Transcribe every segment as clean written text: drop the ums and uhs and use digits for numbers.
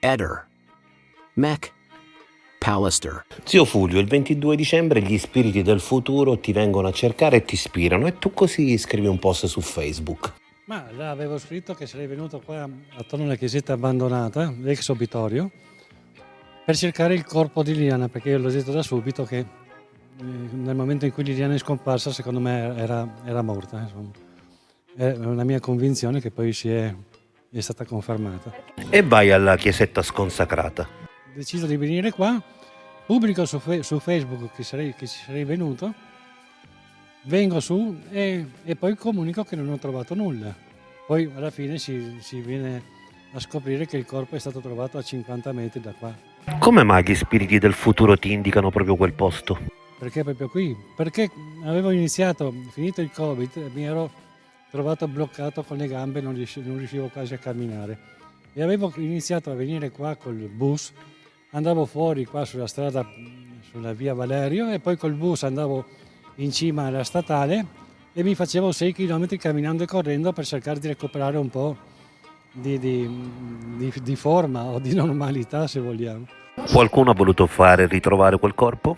Eder, Mac, Pallister. Zio Fulvio, il 22 dicembre gli spiriti del futuro ti vengono a cercare e ti ispirano e tu così scrivi un post su Facebook. Ma là avevo scritto che sarei venuto qua attorno alla chiesetta abbandonata, l'ex obitorio, per cercare il corpo di Liliana, perché io l'ho detto da subito che nel momento in cui Liliana è scomparsa, secondo me era morta. Insomma. È una mia convinzione che poi è stata confermata. E vai alla chiesetta sconsacrata. Ho deciso di venire qua, pubblico su Facebook che ci sarei venuto, vengo su e poi comunico che non ho trovato nulla. Poi alla fine si viene a scoprire che il corpo è stato trovato a 50 metri da qua. Come mai gli spiriti del futuro ti indicano proprio quel posto? Perché proprio qui? Perché avevo iniziato, finito il Covid, mi ero trovato bloccato con le gambe, non riuscivo quasi a camminare. E avevo iniziato a venire qua col bus, andavo fuori qua sulla strada, sulla via Valerio, e poi col bus andavo in cima alla statale e mi facevo 6 km camminando e correndo per cercare di recuperare un po' di forma o di normalità, se vogliamo. Qualcuno ha voluto ritrovare quel corpo?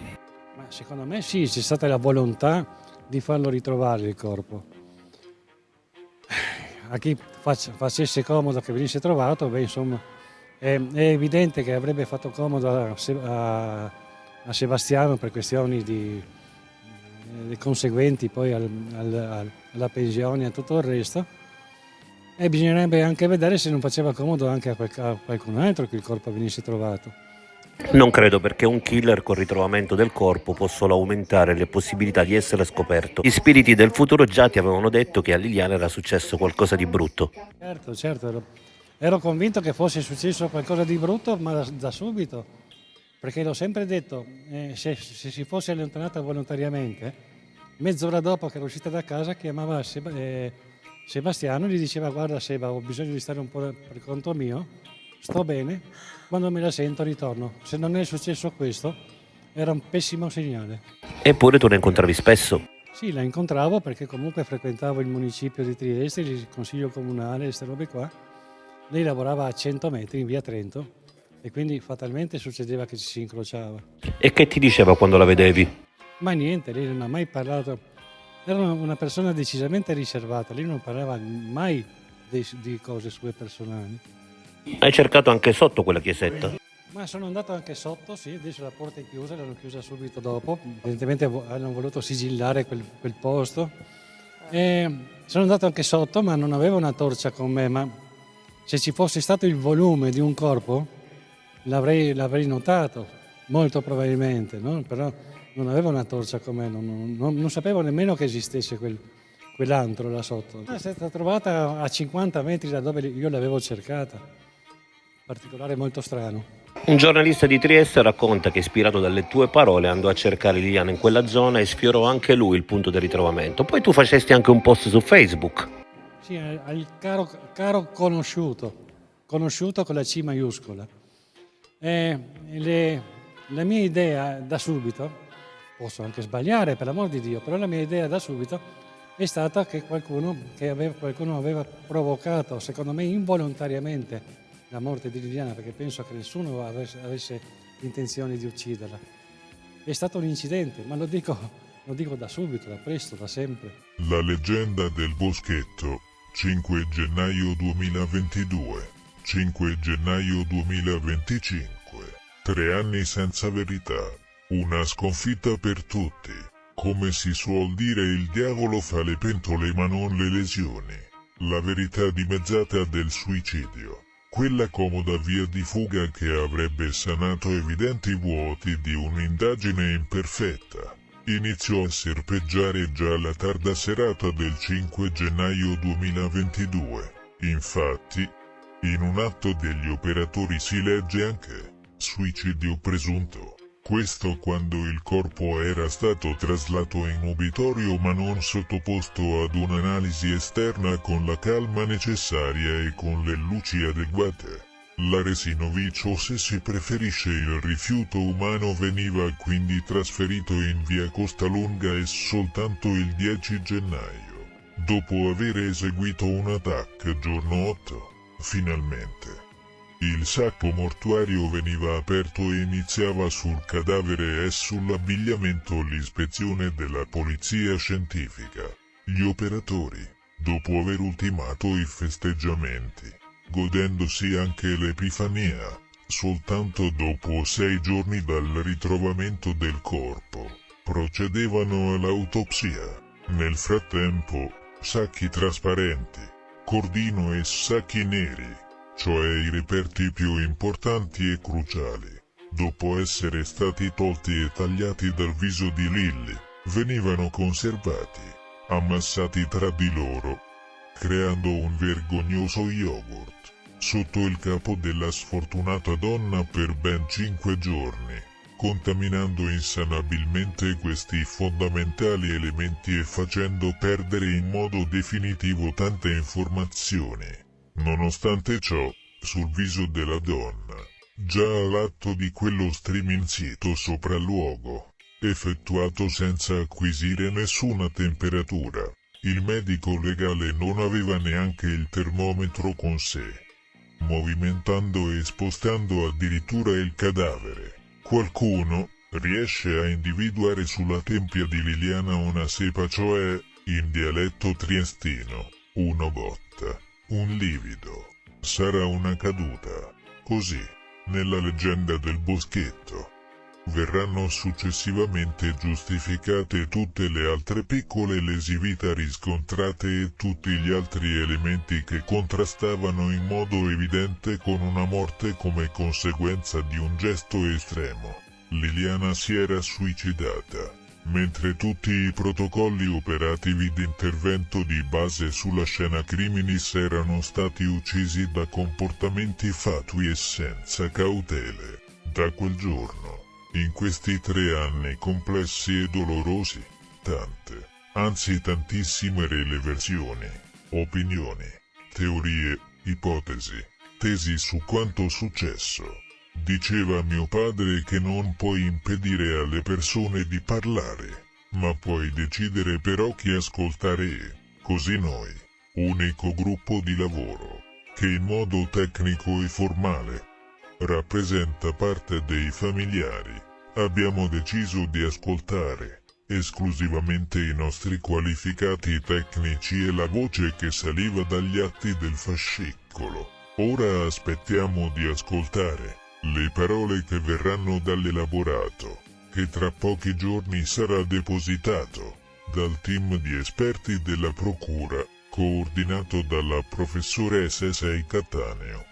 Ma secondo me sì, c'è stata la volontà di farlo ritrovare il corpo. A chi facesse comodo che venisse trovato, beh, insomma, è evidente che avrebbe fatto comodo a Sebastiano per questioni conseguenti poi alla pensione e a tutto il resto, e bisognerebbe anche vedere se non faceva comodo anche a qualcun altro che il corpo venisse trovato. Non credo, perché un killer col ritrovamento del corpo può solo aumentare le possibilità di essere scoperto. Gli spiriti del futuro già ti avevano detto che a Liliana era successo qualcosa di brutto. Certo, ero convinto che fosse successo qualcosa di brutto, ma da subito, perché l'ho sempre detto, se si fosse allontanata volontariamente, mezz'ora dopo che era uscita da casa chiamava Sebastiano e gli diceva: guarda Seba, ho bisogno di stare un po' per conto mio, sto bene, quando me la sento ritorno. Se non è successo questo, era un pessimo segnale. Eppure tu la incontravi spesso. Sì, la incontravo perché comunque frequentavo il municipio di Trieste, il consiglio comunale, queste robe qua. Lei lavorava a 100 metri in via Trento e quindi fatalmente succedeva che ci si incrociava. E che ti diceva quando la vedevi? Ma niente, lei non ha mai parlato, era una persona decisamente riservata, lei non parlava mai di cose sue personali. Hai cercato anche sotto quella chiesetta? Ma sono andato anche sotto, sì, adesso la porta è chiusa, l'hanno chiusa subito dopo, evidentemente hanno voluto sigillare quel posto. E sono andato anche sotto, ma non avevo una torcia con me, ma se ci fosse stato il volume di un corpo l'avrei notato, molto probabilmente, no? Però non avevo una torcia con me, non sapevo nemmeno che esistesse quell'antro là sotto. È stata trovata a 50 metri da dove io l'avevo cercata, particolare molto strano. Un giornalista di Trieste racconta che, ispirato dalle tue parole, andò a cercare Liliana in quella zona e sfiorò anche lui il punto del ritrovamento. Poi tu facesti anche un post su Facebook. Sì, al caro conosciuto con la C maiuscola. La mia idea da subito, posso anche sbagliare per l'amor di Dio, però la mia idea da subito è stata che qualcuno aveva provocato, secondo me involontariamente, la morte di Liliana, perché penso che nessuno avesse l'intenzione di ucciderla. È stato un incidente, ma lo dico da subito, da presto, da sempre. La leggenda del boschetto, 5 gennaio 2022, 5 gennaio 2025, 3 anni senza verità, una sconfitta per tutti. Come si suol dire, il diavolo fa le pentole ma non le lesioni. La verità dimezzata del suicidio. Quella comoda via di fuga che avrebbe sanato evidenti vuoti di un'indagine imperfetta, iniziò a serpeggiare già la tarda serata del 5 gennaio 2022. Infatti, in un atto degli operatori si legge anche suicidio presunto. Questo quando il corpo era stato traslato in obitorio ma non sottoposto ad un'analisi esterna con la calma necessaria e con le luci adeguate. La Resinovic, o se si preferisce il rifiuto umano, veniva quindi trasferito in via Costalunga e soltanto il 10 gennaio, dopo aver eseguito un attacco giorno 8, finalmente Il sacco mortuario veniva aperto e iniziava sul cadavere e sull'abbigliamento l'ispezione della polizia scientifica. Gli operatori, dopo aver ultimato i festeggiamenti, godendosi anche l'Epifania, soltanto dopo 6 giorni dal ritrovamento del corpo, procedevano all'autopsia. Nel frattempo, sacchi trasparenti, cordino e sacchi neri, cioè i reperti più importanti e cruciali, dopo essere stati tolti e tagliati dal viso di Lily, venivano conservati, ammassati tra di loro, creando un vergognoso yogurt sotto il capo della sfortunata donna per ben 5 giorni, contaminando insanabilmente questi fondamentali elementi e facendo perdere in modo definitivo tante informazioni. Nonostante ciò, sul viso della donna, già all'atto di quello striminzito sopralluogo, effettuato senza acquisire nessuna temperatura, il medico legale non aveva neanche il termometro con sé. Movimentando e spostando addirittura il cadavere, qualcuno riesce a individuare sulla tempia di Liliana una sepa, cioè, in dialetto triestino, una botta, un livido. Sarà una caduta. Così, nella leggenda del boschetto, verranno successivamente giustificate tutte le altre piccole lesività riscontrate e tutti gli altri elementi che contrastavano in modo evidente con una morte come conseguenza di un gesto estremo. Liliana si era suicidata, mentre tutti i protocolli operativi d'intervento di base sulla scena criminis erano stati uccisi da comportamenti fatui e senza cautele. Da quel giorno, in questi 3 anni complessi e dolorosi, tante, anzi tantissime rilevazioni, opinioni, teorie, ipotesi, tesi su quanto successo. Diceva mio padre che non puoi impedire alle persone di parlare, ma puoi decidere però chi ascoltare e, così noi, unico gruppo di lavoro, che in modo tecnico e formale rappresenta parte dei familiari, abbiamo deciso di ascoltare esclusivamente i nostri qualificati tecnici e la voce che saliva dagli atti del fascicolo. Ora aspettiamo di ascoltare le parole che verranno dall'elaborato, che tra pochi giorni sarà depositato dal team di esperti della Procura, coordinato dalla professoressa Sei Cattaneo,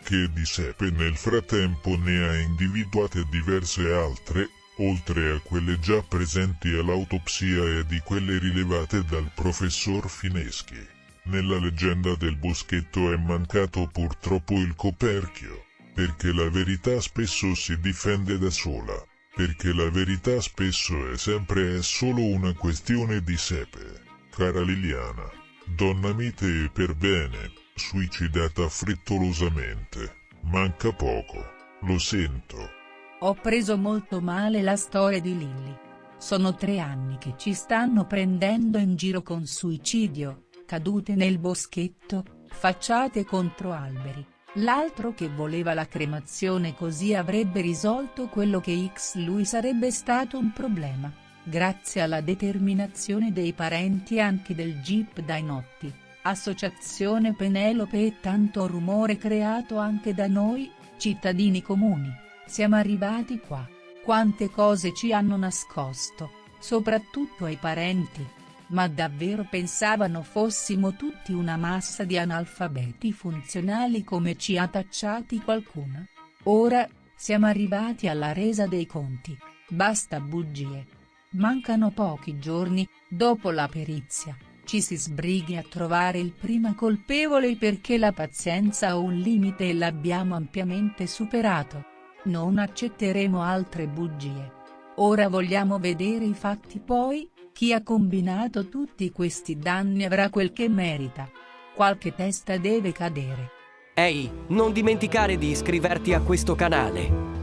che di sepe nel frattempo ne ha individuate diverse altre, oltre a quelle già presenti all'autopsia e di quelle rilevate dal professor Fineschi. Nella leggenda del boschetto è mancato purtroppo il coperchio, perché la verità spesso si difende da sola, perché la verità spesso è sempre e solo una questione di sepe. Cara Liliana, donna mite e per bene, suicidata frettolosamente. Manca poco, lo sento. Ho preso molto male la storia di Lily. Sono 3 anni che ci stanno prendendo in giro con suicidio, cadute nel boschetto, facciate contro alberi. L'altro che voleva la cremazione così avrebbe risolto quello che lui sarebbe stato un problema, grazie alla determinazione dei parenti e anche del GIP dai notti, Associazione Penelope e tanto rumore creato anche da noi, cittadini comuni, siamo arrivati qua. Quante cose ci hanno nascosto, soprattutto ai parenti. Ma davvero pensavano fossimo tutti una massa di analfabeti funzionali come ci ha tacciati qualcuno? Ora, siamo arrivati alla resa dei conti, basta bugie. Mancano pochi giorni, dopo la perizia, ci si sbrighi a trovare il primo colpevole perché la pazienza ha un limite e l'abbiamo ampiamente superato. Non accetteremo altre bugie. Ora vogliamo vedere i fatti poi. Chi ha combinato tutti questi danni avrà quel che merita. Qualche testa deve cadere. Ehi, non dimenticare di iscriverti a questo canale.